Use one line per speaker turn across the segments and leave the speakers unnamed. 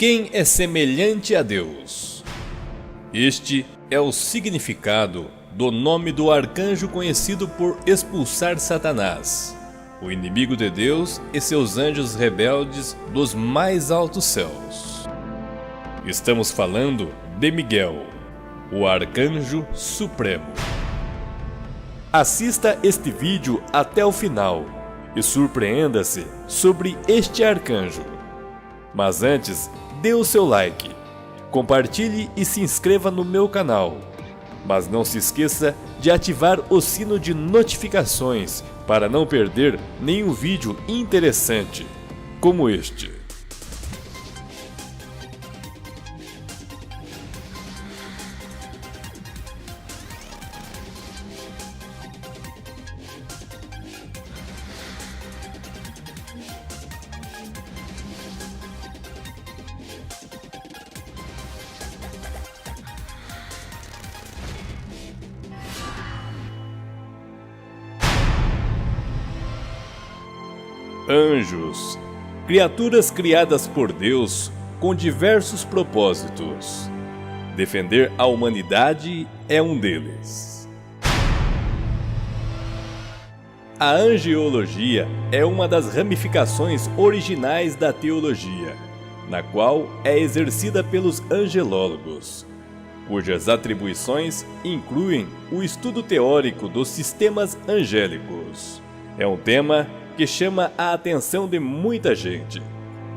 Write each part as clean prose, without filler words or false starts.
Quem é semelhante a Deus? Este é o significado do nome do arcanjo conhecido por expulsar Satanás, o inimigo de Deus e seus anjos rebeldes dos mais altos céus. Estamos falando de Miguel, o arcanjo supremo. Assista este vídeo até o final e surpreenda-se sobre este arcanjo. Mas antes, dê o seu like, compartilhe e se inscreva no meu canal. Mas não se esqueça de ativar o sino de notificações para não perder nenhum vídeo interessante como este. Anjos, criaturas criadas por Deus com diversos propósitos. Defender a humanidade é um deles. A angeologia é uma das ramificações originais da teologia, na qual é exercida pelos angelólogos, cujas atribuições incluem o estudo teórico dos sistemas angélicos. É um tema que chama a atenção de muita gente,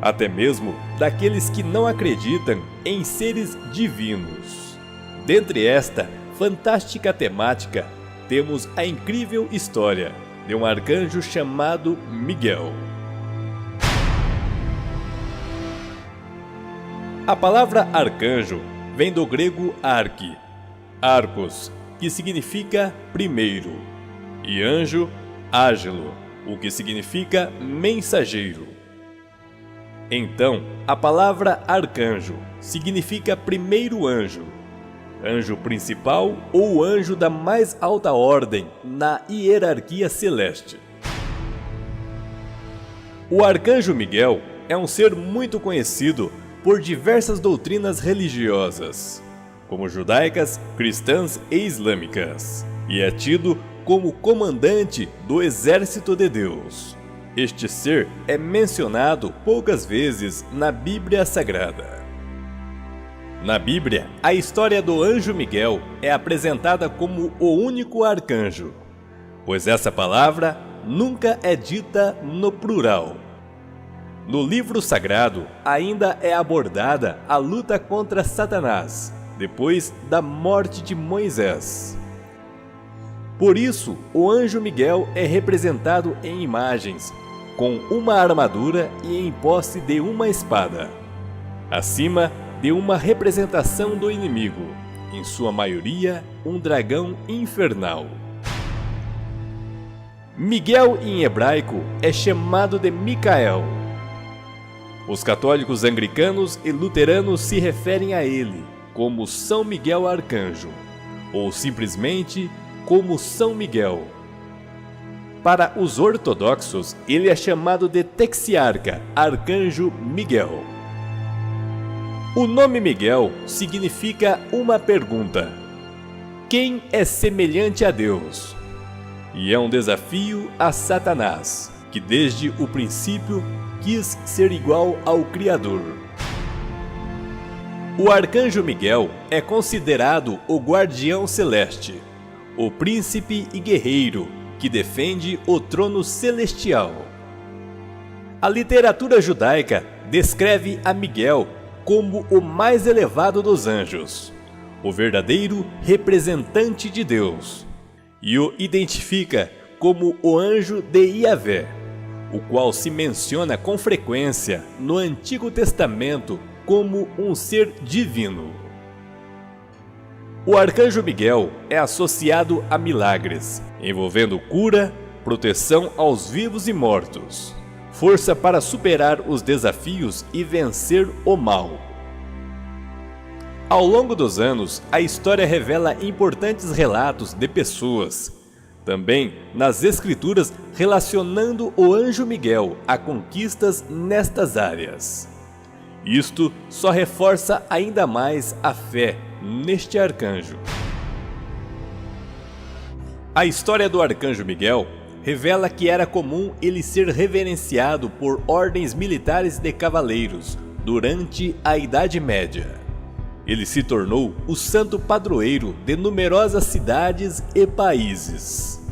até mesmo daqueles que não acreditam em seres divinos. Dentre esta fantástica temática, temos a incrível história de um arcanjo chamado Miguel. A palavra arcanjo vem do grego arque, arcos, que significa primeiro, e anjo, ágilo, o que significa mensageiro. Então, a palavra arcanjo significa primeiro anjo, anjo principal ou anjo da mais alta ordem na hierarquia celeste. O arcanjo Miguel é um ser muito conhecido por diversas doutrinas religiosas, como judaicas, cristãs e islâmicas, e é tido como comandante do exército de Deus. Este ser é mencionado poucas vezes na Bíblia Sagrada. Na Bíblia, a história do anjo Miguel é apresentada como o único arcanjo, pois essa palavra nunca é dita no plural. No livro sagrado, ainda é abordada a luta contra Satanás, depois da morte de Moisés. Por isso, o anjo Miguel é representado em imagens, com uma armadura e em posse de uma espada, acima de uma representação do inimigo, em sua maioria um dragão infernal. Miguel em hebraico é chamado de Micael. Os católicos anglicanos e luteranos se referem a ele como São Miguel Arcanjo, ou simplesmente como São Miguel. Para os ortodoxos, ele é chamado de Texiarca, Arcanjo Miguel. O nome Miguel significa uma pergunta: quem é semelhante a Deus? E é um desafio a Satanás, que desde o princípio quis ser igual ao Criador. O Arcanjo Miguel é considerado o guardião celeste, o príncipe e guerreiro que defende o trono celestial. A literatura judaica descreve a Miguel como o mais elevado dos anjos, o verdadeiro representante de Deus, e o identifica como o anjo de Yahvé, o qual se menciona com frequência no Antigo Testamento como um ser divino. O arcanjo Miguel é associado a milagres, envolvendo cura, proteção aos vivos e mortos, força para superar os desafios e vencer o mal. Ao longo dos anos, a história revela importantes relatos de pessoas, também nas Escrituras, relacionando o anjo Miguel a conquistas nestas áreas. Isto só reforça ainda mais a fé neste arcanjo. A história do arcanjo Miguel revela que era comum ele ser reverenciado por ordens militares de cavaleiros durante a Idade Média. Ele se tornou o santo padroeiro de numerosas cidades e países.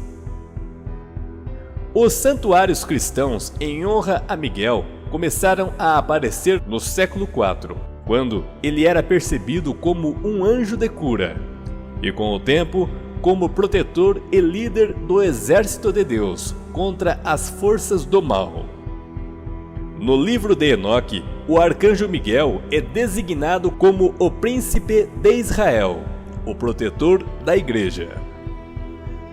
Os santuários cristãos em honra a Miguel começaram a aparecer no século IV, quando ele era percebido como um anjo de cura, e com o tempo, como protetor e líder do exército de Deus contra as forças do mal. No livro de Enoque, o arcanjo Miguel é designado como o príncipe de Israel, o protetor da igreja.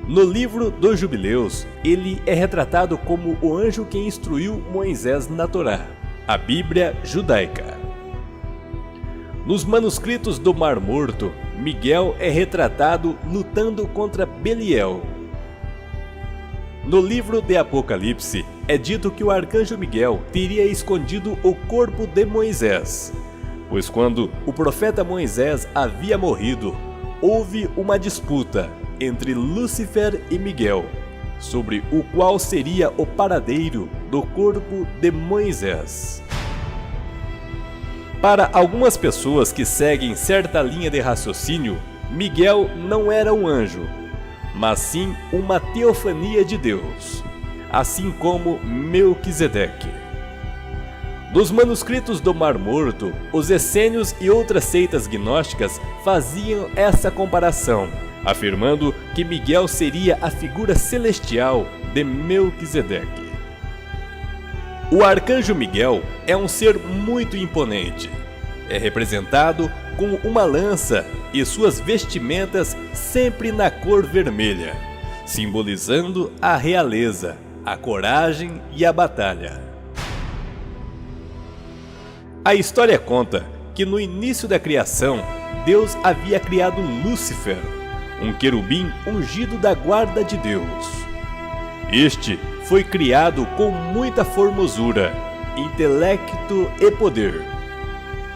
No livro dos Jubileus, ele é retratado como o anjo que instruiu Moisés na Torá, a Bíblia judaica. Nos manuscritos do Mar Morto, Miguel é retratado lutando contra Beliel. No livro de Apocalipse, é dito que o arcanjo Miguel teria escondido o corpo de Moisés, pois quando o profeta Moisés havia morrido, houve uma disputa entre Lúcifer e Miguel, sobre o qual seria o paradeiro do corpo de Moisés. Para algumas pessoas que seguem certa linha de raciocínio, Miguel não era um anjo, mas sim uma teofania de Deus, assim como Melquisedeque. Nos manuscritos do Mar Morto, os essênios e outras seitas gnósticas faziam essa comparação, afirmando que Miguel seria a figura celestial de Melquisedeque. O arcanjo Miguel é um ser muito imponente. É representado com uma lança e suas vestimentas sempre na cor vermelha, simbolizando a realeza, a coragem e a batalha. A história conta que no início da criação, Deus havia criado Lúcifer, um querubim ungido da guarda de Deus. Este foi criado com muita formosura, intelecto e poder.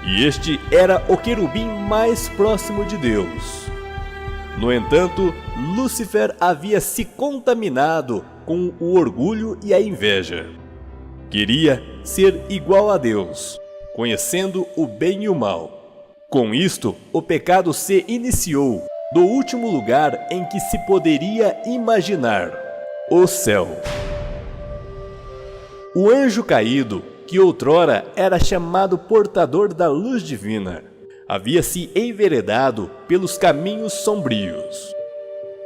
E este era o querubim mais próximo de Deus. No entanto, Lúcifer havia se contaminado com o orgulho e a inveja. Queria ser igual a Deus, conhecendo o bem e o mal. Com isto, o pecado se iniciou do último lugar em que se poderia imaginar, o céu. O anjo caído, que outrora era chamado portador da luz divina, havia se enveredado pelos caminhos sombrios.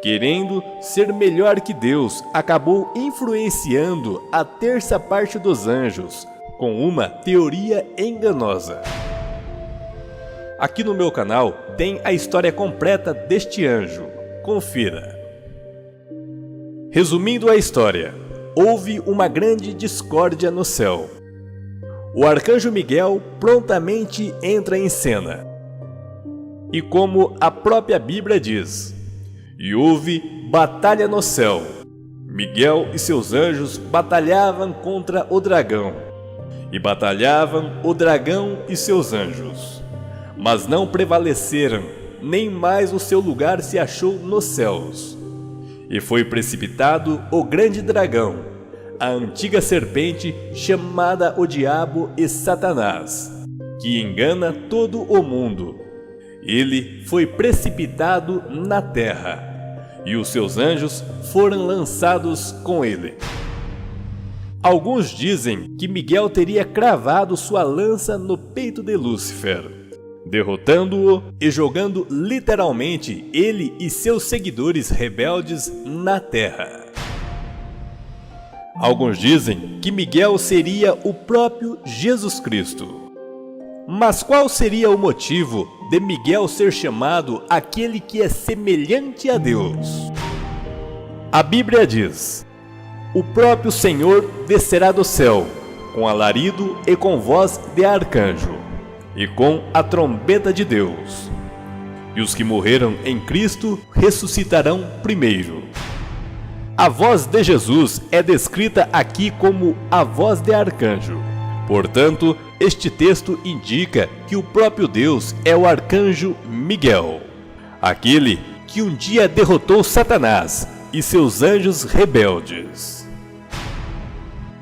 Querendo ser melhor que Deus, acabou influenciando a terça parte dos anjos com uma teoria enganosa. Aqui no meu canal tem a história completa deste anjo. Confira. Resumindo a história, houve uma grande discórdia no céu. O arcanjo Miguel prontamente entra em cena. E como a própria Bíblia diz, e houve batalha no céu. Miguel e seus anjos batalhavam contra o dragão. E batalhavam o dragão e seus anjos. Mas não prevaleceram, nem mais o seu lugar se achou nos céus. E foi precipitado o grande dragão, a antiga serpente chamada o Diabo e Satanás, que engana todo o mundo. Ele foi precipitado na terra, e os seus anjos foram lançados com ele. Alguns dizem que Miguel teria cravado sua lança no peito de Lúcifer, derrotando-o e jogando literalmente ele e seus seguidores rebeldes na terra. Alguns dizem que Miguel seria o próprio Jesus Cristo. Mas qual seria o motivo de Miguel ser chamado aquele que é semelhante a Deus? A Bíblia diz: o próprio Senhor descerá do céu, com alarido e com voz de arcanjo, e com a trombeta de Deus. E os que morreram em Cristo ressuscitarão primeiro. A voz de Jesus é descrita aqui como a voz de arcanjo, Portanto, este texto indica que o próprio Deus é o arcanjo Miguel, aquele que um dia derrotou Satanás e seus anjos rebeldes.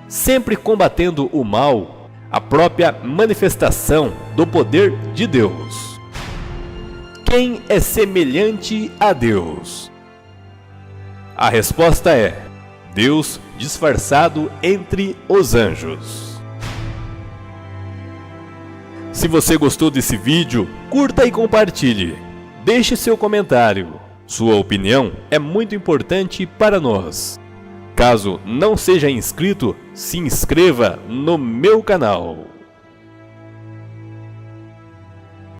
Sempre combatendo o mal, a própria manifestação do poder de Deus. Quem é semelhante a Deus? A resposta é Deus disfarçado entre os anjos. Se você gostou desse vídeo, curta e compartilhe. Deixe seu comentário. Sua opinião é muito importante para nós. Caso não seja inscrito, se inscreva no meu canal.